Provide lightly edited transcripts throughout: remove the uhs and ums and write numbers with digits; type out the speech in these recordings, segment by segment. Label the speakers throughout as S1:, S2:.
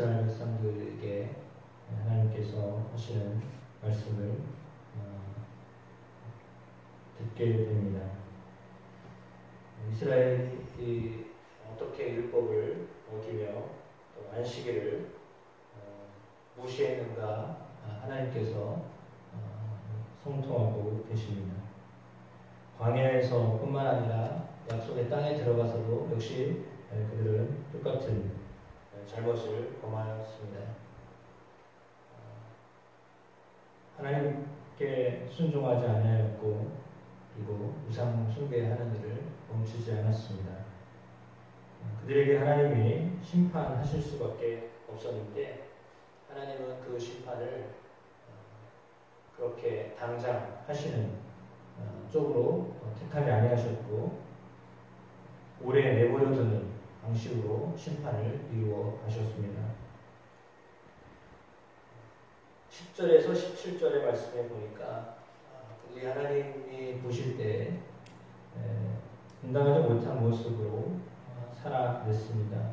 S1: 이스라엘 백성들에게 하나님께서 하시는 말씀을 듣게 됩니다. 이스라엘이 어떻게 율법을 어기며 또 안식일을 무시했는가 하나님께서 성토하고 계십니다. 광야에서 뿐만 아니라 약속의 땅에 들어가서도 역시 그들은 똑같은 잘못을 범하였습니다. 하나님께 순종하지 않았고 그리고 우상 숭배하는 일을 멈추지 않았습니다. 그들에게 하나님이 심판하실 수밖에 없었는데 하나님은 그 심판을 그렇게 당장 하시는 쪽으로 택하지 아니하셨고 오래 내버려두는 방식으로 심판을 이루어 가셨습니다. 10절에서 17절의 말씀에 보니까 우리 하나님이 보실 때 분당하지 못한 모습으로 살아냈습니다.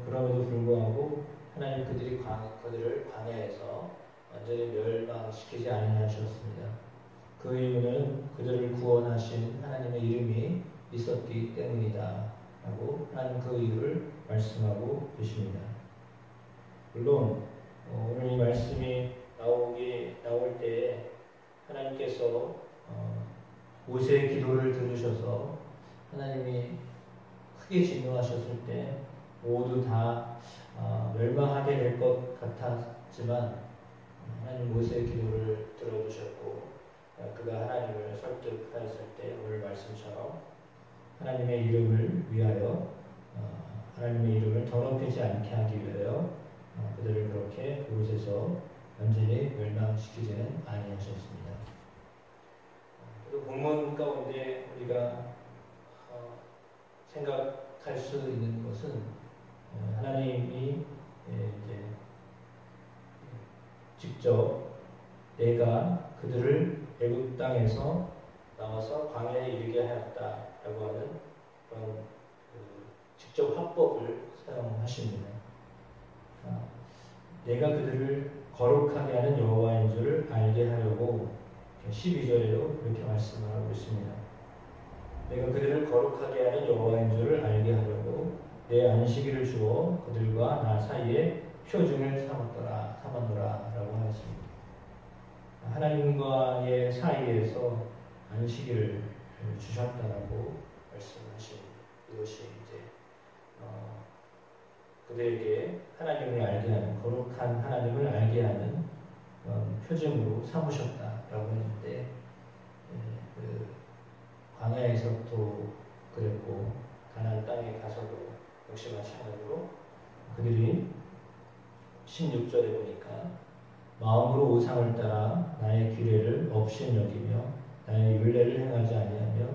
S1: 그럼에도 불구하고 하나님 그들을 광야에서 완전히 멸망시키지 아니하셨습니다. 그 이유는 그들을 구원하신 하나님의 이름이 있었기 때문이다 라고 하나님 그 이유를 말씀하고 계십니다. 물론 오늘 이 말씀이 나올 때 하나님께서 모세의 기도를 들으셔서 하나님이 크게 진노하셨을 때 모두 다 멸망하게 될 것 같았지만 하나님 모세의 기도를 들어주셨고 그가 하나님을 설득하였을 때 오늘 말씀처럼 하나님의 이름을 위하여 하나님의 이름을 더럽히지 않게 하기 위하여 그들을 그렇게 그곳에서 완전히 멸망시키지는 아니하셨습니다. 또 본문 가운데 우리가 생각할 수 있는 것은 하나님이 이제 직접 내가 그들을 애굽 땅에서 나와서 광야에 이르게 하였다라고 하는 그런 직접 화법을 사용하십니다. 내가 그들을 거룩하게 하는 여호와인 줄을 알게 하려고 12절에도 그렇게 말씀을 하고 있습니다. 내가 그들을 거룩하게 하는 여호와인 줄을 알게 하려고 내 안식일을 주어 그들과 나 사이에 표징을 삼았노라 라고 하였습니다. 하나님과의 사이에서 안식일을 주셨다라고 말씀하십니다. 이것이 이제 그들에게 하나님을 알게 하는 거룩한 하나님을 알게 하는 표징으로 삼으셨다라고 했는데 그 광야에서도 그랬고 가나안 땅에 가서도 역시 마찬가지로 그들이 16절에 보니까 마음으로 우상을 따라 나의 규례를 업신여기며 나의 율례를 행하지 아니하며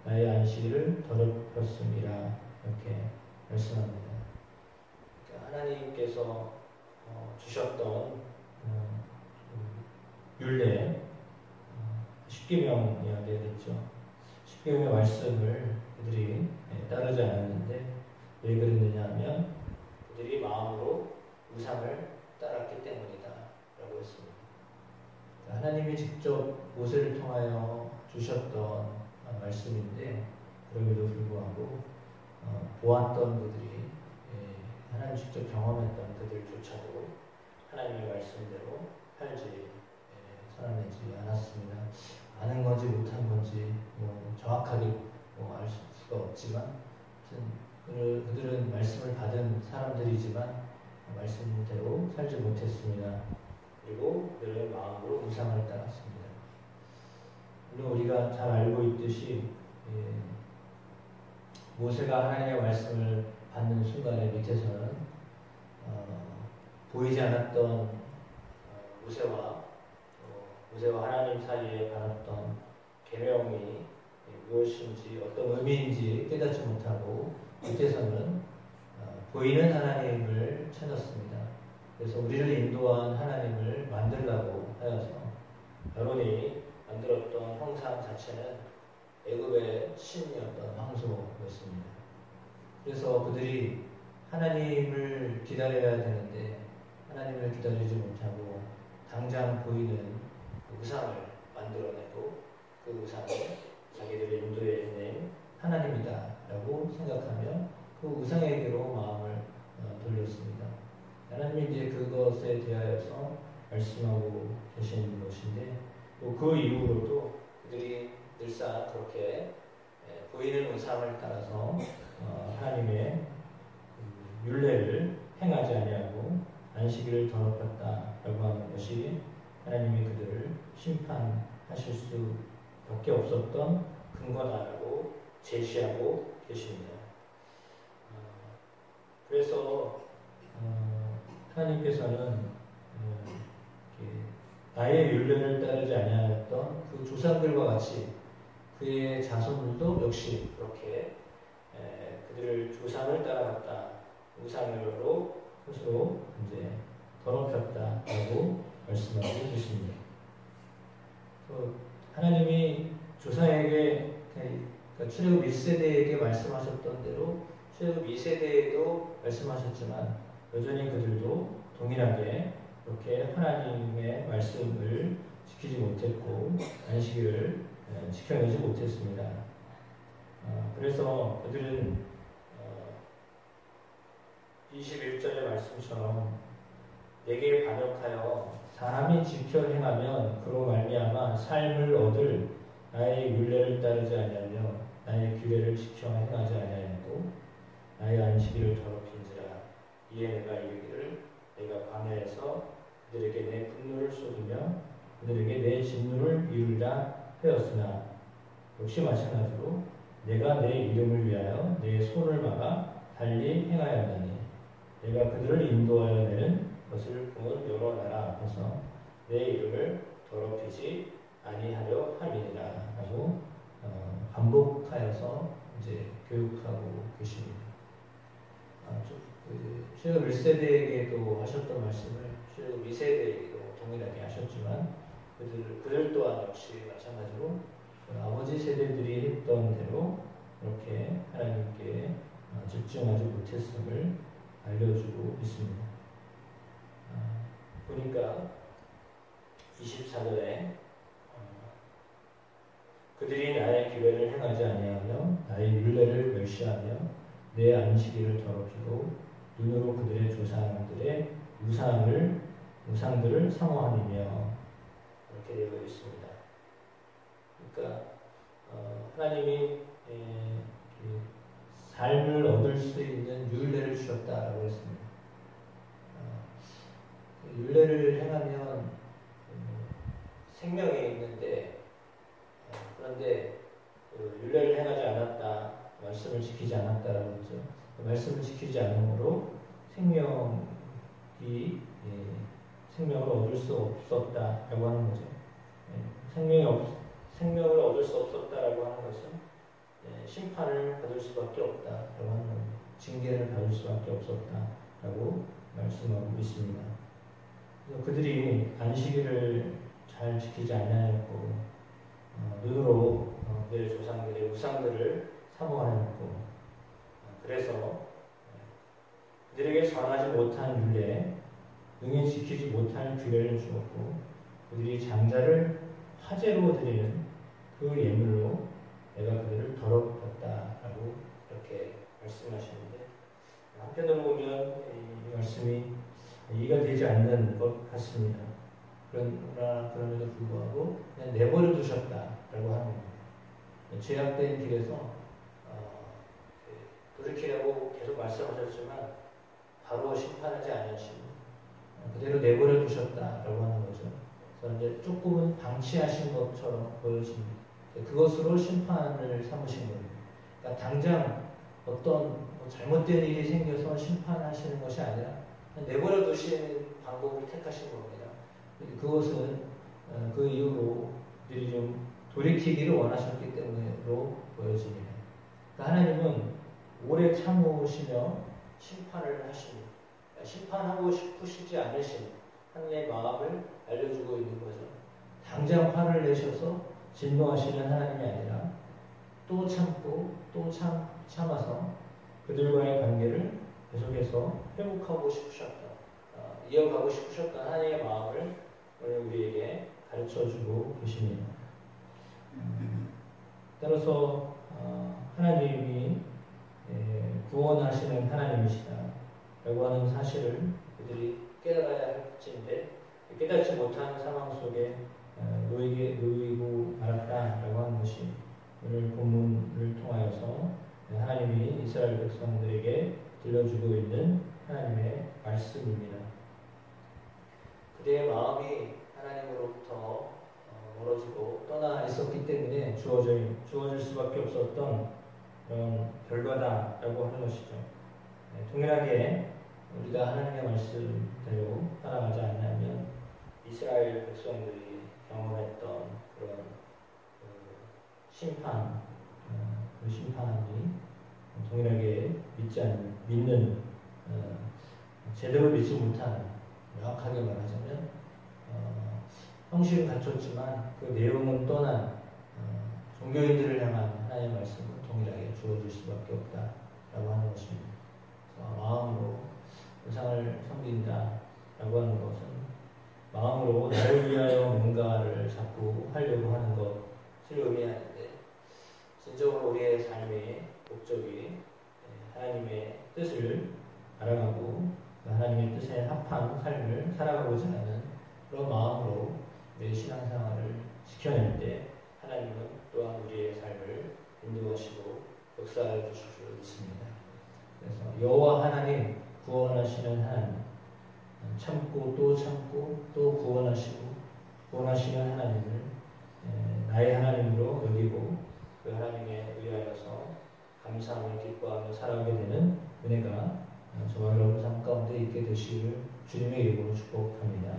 S1: 나의 안식일을 더럽혔음이라 이렇게 말씀합니다. 그러니까 하나님께서 주셨던 율례 10계명 이야기했죠. 10계명의 말씀을 그들이 따르지 않았는데 왜 그랬느냐 하면 그들이 마음으로 우상을 따랐기 때문이다 라고 했습니다. 하나님이 직접 모세를 통하여 주셨던 말씀인데 그럼에도 불구하고 보았던 그들이 하나님 직접 경험했던 그들조차도 하나님의 말씀대로 살지 살아내지 않았습니다. 아는 건지 못한 건지 정확하게 알 수가 없지만 그들은 말씀을 받은 사람들이지만 말씀대로 살지 못했습니다. 그리고 그들의 마음으로 우상을 따랐습니다. 물론 우리가 잘 알고 있듯이 모세가 하나님의 말씀을 받는 순간에 밑에서는 보이지 않았던 모세와 하나님 사이에 받았던 계명이 무엇인지 어떤 의미인지 깨닫지 못하고 밑에서는 보이는 하나님을 찾았습니다. 그래서 우리를 인도한 하나님을 만들라고 하여서 아론이 만들었던 형상 자체는 애굽의 신이었던 황소였습니다. 그래서 그들이 하나님을 기다려야 되는데 하나님을 기다리지 못하고 당장 보이는 그 우상을 만들어내고 그 우상을 자기들의 인도해낸 하나님이다 라고 생각하며 그 우상에게로 마음을 돌렸습니다. 하나님이 이제 그것에 대하여서 말씀하고 계신 것인데 또 그 이후로도 그들이 늘상 그렇게 보이는 우상을 따라서 하나님의 율례를 행하지 아니하고 안식일을 더럽혔다라고 하는 것이 하나님이 그들을 심판하실 수밖에 없었던 근거다라고 제시하고 계십니다. 그래서 하나님께서는 나의 율례를 따르지 아니하였던 그 조상들과 같이 그의 자손들도 역시 그렇게 그들을 조상을 따라갔다, 우상으로 스스로 이제 더럽혔다라고 말씀하고 계십니다. 하나님이 조상에게 그러니까 출애굽 1세대에게 말씀하셨던 대로 출애굽 2세대에도 말씀하셨지만 여전히 그들도 동일하게 그렇게 하나님의 말씀을 지키지 못했고 안식일을 지켜내지 못했습니다. 그래서 그들은 21절의 말씀처럼 내게 반역하여 사람이 지켜 행하면 그로 말미암아 삶을 얻을 나의 율례를 따르지 아니하며 나의 규례를 지켜 행하지 아니하고 나의 안식일을 더럽힌지라. 이에 내가 이르기를 내가 광야에서 그들에게 내 분노를 쏟으며 그들에게 내 진노를 이루리라 하였으나 역시 마찬가지로 내가 내 이름을 위하여 내 손을 막아 달리 행하였나니 내가 그들을 인도하여 내는 것을 본 여러 나라 앞에서 내 이름을 더럽히지 아니하려 함이니라 라고 반복하여서 이제 교육하고 계십니다. 출애굽 1세대에게도 하셨던 말씀을 출애굽 2세대에게도 동일하게 하셨지만 그들 또한 역시 마찬가지로 아버지 세대들이 했던 대로 이렇게 하나님께 집중하지 못했음을 알려주고 있습니다. 보니까 24절에 그들이 나의 규례를 행하지 아니하며 나의 율례를 멸시하며 내 안식일을 더럽히고 눈으로 그들의 조상들의 우상들을 사모하느며 이렇게 되어 있습니다. 그러니까 하나님이 삶을 얻을 수 있는 율례를 주셨다라고 했습니다. 율례를 행하면 생명이 있는데 그런데 율례를 행하지 않았다, 말씀을 지키지 않았다라고 했죠. 말씀을 지키지 않으므로 생명을 얻을 수 없었다라고 하는 거죠. 생명을 얻을 수 없었다라고 하는 것은 심판을 받을 수밖에 없다라고 하는 겁니다. 징계를 받을 수밖에 없었다라고 말씀하고 있습니다. 그래서 그들이 안식일을 잘 지키지 않았고 눈으로 그들의 조상들의 우상들을 사모하였고 그래서 그들에게 전하지 못한 율례, 능히 지키지 못할 규례를 주었고 그들이 장자를 화제로 드리는 그 예물로 내가 그들을 더럽혔다라고 이렇게 말씀하시는데 한편으로 보면 이 말씀이 이해가 되지 않는 것 같습니다. 그럼에도 불구하고 그냥 내버려 두셨다라고 하는 겁니다. 죄악된 길에서 돌이키라고 계속 말씀하셨지만 바로 심판하지 않으시고 그대로 내버려 두셨다라고 하는 거죠. 그래서 이제 조금은 방치하신 것처럼 보여집니다. 그것으로 심판을 삼으신 겁니다. 그러니까 당장 어떤 잘못된 일이 생겨서 심판하시는 것이 아니라 내버려 두시는 방법을 택하신 겁니다. 그것은 그 이후로 그들이 좀 돌이키기를 원하셨기 때문으로 보여집니다. 그러니까 하나님은 오래 참으시며 심판을 하십니다. 심판하고 싶으시지 않으신 하나님의 마음을 알려주고 있는 거죠. 당장 화를 내셔서 진노하시는 하나님이 아니라 또 참고 또 참아서 그들과의 관계를 계속해서 계속해서 회복하고 싶으셨던, 이어가고 싶으셨던 하나님의 마음을 오늘 우리에게 가르쳐주고 계십니다. 따라서 하나님이 구원하시는 하나님이시다 라고 하는 사실을 그들이 깨달아야 할지인데 깨닫지 못하는 상황 속에 놓이고 말았다라고 하는 것이 오늘 본문을 통하여서 하나님이 이스라엘 백성들에게 들려주고 있는 하나님의 말씀입니다. 그들의 마음이 하나님으로부터 멀어지고 떠나 있었기 때문에 주어질 수밖에 없었던 그런 결과다라고 하는 것이죠. 동일하게 우리가 하나님의 말씀대로 따라가지 않으면 이스라엘 백성들이 경험했던 그런 심판, 그 심판이 동일하게 제대로 믿지 못하는, 명확하게 말하자면 형식은 갖췄지만 그 내용은 떠난 종교인들을 향한 하나님의 말씀은 동일하게 주어질 수밖에 없다라고 하는 것입니다. 마음으로 우상을 섬긴다라고 하는 것은 마음으로 나를 위하여 뭔가를 자꾸 하려고 하는 것을 의미하는데, 진정으로 우리의 삶의 목적이 하나님의 뜻을 알아가고 하나님의 뜻에 합한 삶을 살아가고자 하는 그런 마음으로 내 신앙생활을 지켜낼 때 하나님은 또한 우리의 삶을 인도하시고 역사해 주실 줄 믿습니다. 그래서 여호와 하나님, 구원하시는 하나님, 참고 또 구원하시는 하나님을 나의 하나님으로 여기고 그 하나님에 의하여서 감사하며 기뻐하며 살아가게 되는 은혜가 저와 여러분 삶 가운데 있게 되시기를 주님의 이름으로 축복합니다.